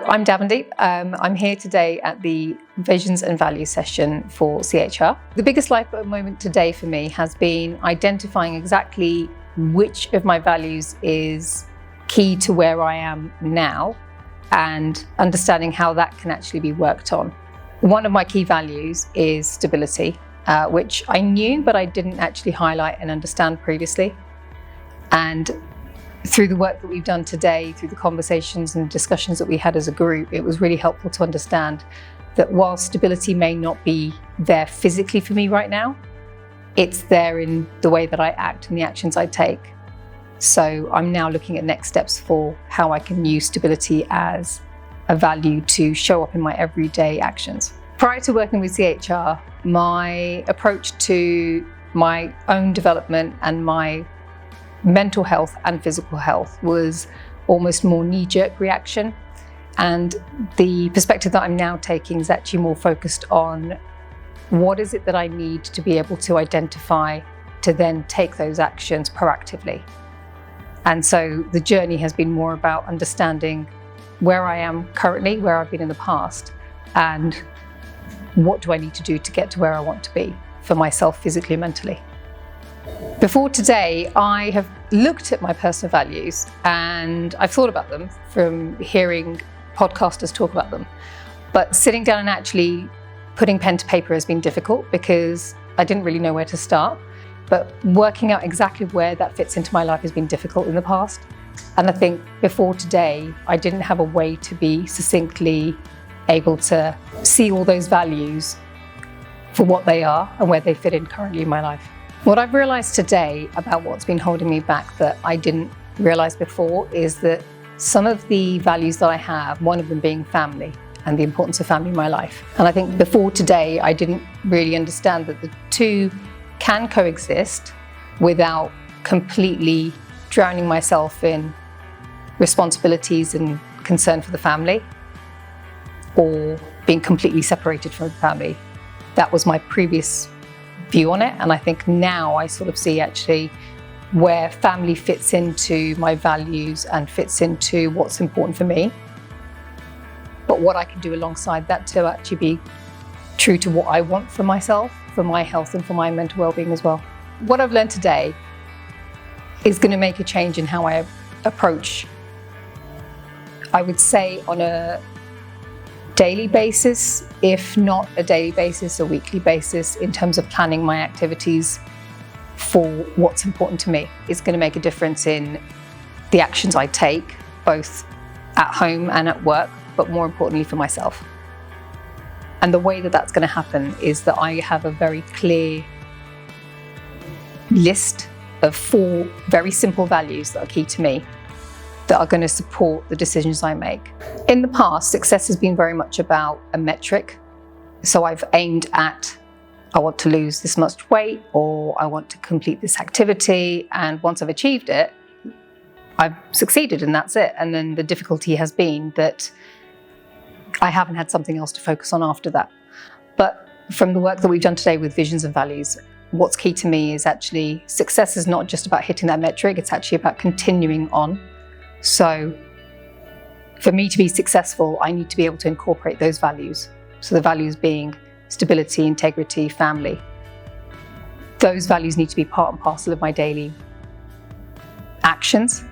I'm Dawandeep. I'm here today at the Visions and Values session for CHR. The biggest life moment today for me has been identifying exactly which of my values is key to where I am now and understanding how that can actually be worked on. One of my key values is stability, which I knew, but I didn't actually highlight and understand previously. And through the work that we've done today, through the conversations and discussions that we had as a group, it was really helpful to understand that while stability may not be there physically for me right now, it's there in the way that I act and the actions I take. So I'm now looking at next steps for how I can use stability as a value to show up in my everyday actions. Prior to working with CHR, my approach to my own development and my mental health and physical health was almost more knee-jerk reaction. And the perspective that I'm now taking is actually more focused on what is it that I need to be able to identify to then take those actions proactively. And so the journey has been more about understanding where I am currently, where I've been in the past, and what do I need to do to get to where I want to be for myself physically and mentally. Before today, I have looked at my personal values and I've thought about them from hearing podcasters talk about them. But sitting down and actually putting pen to paper has been difficult because I didn't really know where to start. But working out exactly where that fits into my life has been difficult in the past. And I think before today, I didn't have a way to be succinctly able to see all those values for what they are and where they fit in currently in my life. What I've realized today about what's been holding me back that I didn't realize before is that some of the values that I have, one of them being family and the importance of family in my life. And I think before today, I didn't really understand that the two can coexist without completely drowning myself in responsibilities and concern for the family or being completely separated from the family. That was my previous view on it, and I think now I sort of see actually where family fits into my values and fits into what's important for me, but what I can do alongside that to actually be true to what I want for myself, for my health and for my mental well-being as well. What I've learned today is going to make a change in how I approach, I would say on a daily basis, if not a daily basis, a weekly basis, in terms of planning my activities for what's important to me. It's going to make a difference in the actions I take, both at home and at work, but more importantly for myself. And the way that that's going to happen is that I have a very clear list of 4 very simple values that are key to me, that are going to support the decisions I make. In the past, success has been very much about a metric. So I've aimed at, I want to lose this much weight, or I want to complete this activity. And once I've achieved it, I've succeeded and that's it. And then the difficulty has been that I haven't had something else to focus on after that. But from the work that we've done today with Visions and Values, what's key to me is actually success is not just about hitting that metric, it's actually about continuing on. So for me to be successful, I need to be able to incorporate those values. So the values being stability, integrity, family. Those values need to be part and parcel of my daily actions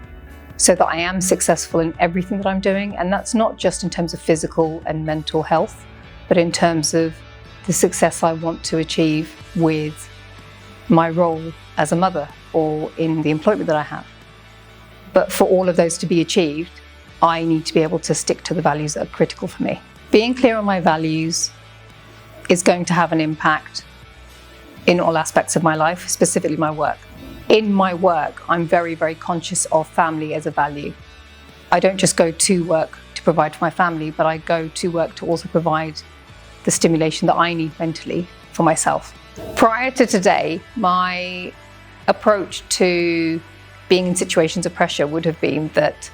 so that I am successful in everything that I'm doing. And that's not just in terms of physical and mental health, but in terms of the success I want to achieve with my role as a mother or in the employment that I have. But for all of those to be achieved, I need to be able to stick to the values that are critical for me. Being clear on my values is going to have an impact in all aspects of my life, specifically my work. In my work, I'm very, very conscious of family as a value. I don't just go to work to provide for my family, but I go to work to also provide the stimulation that I need mentally for myself. Prior to today, my approach to being in situations of pressure would have been that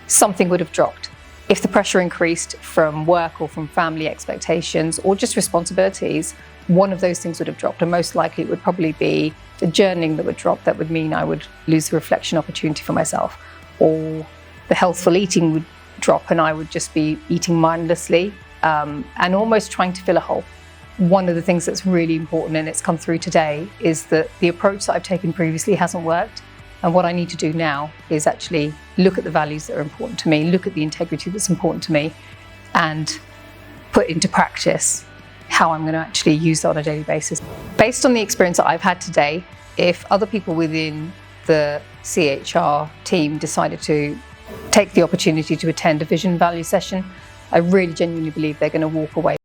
something would have dropped. If the pressure increased from work or from family expectations or just responsibilities, one of those things would have dropped, and most likely it would probably be the journaling that would drop. That would mean I would lose the reflection opportunity for myself, or the healthful eating would drop and I would just be eating mindlessly and almost trying to fill a hole. One of the things that's really important, and it's come through today, is that the approach that I've taken previously hasn't worked. And what I need to do now is actually look at the values that are important to me, look at the integrity that's important to me, and put into practice how I'm going to actually use that on a daily basis. Based on the experience that I've had today, if other people within the CHR team decided to take the opportunity to attend a vision value session, I really genuinely believe they're going to walk away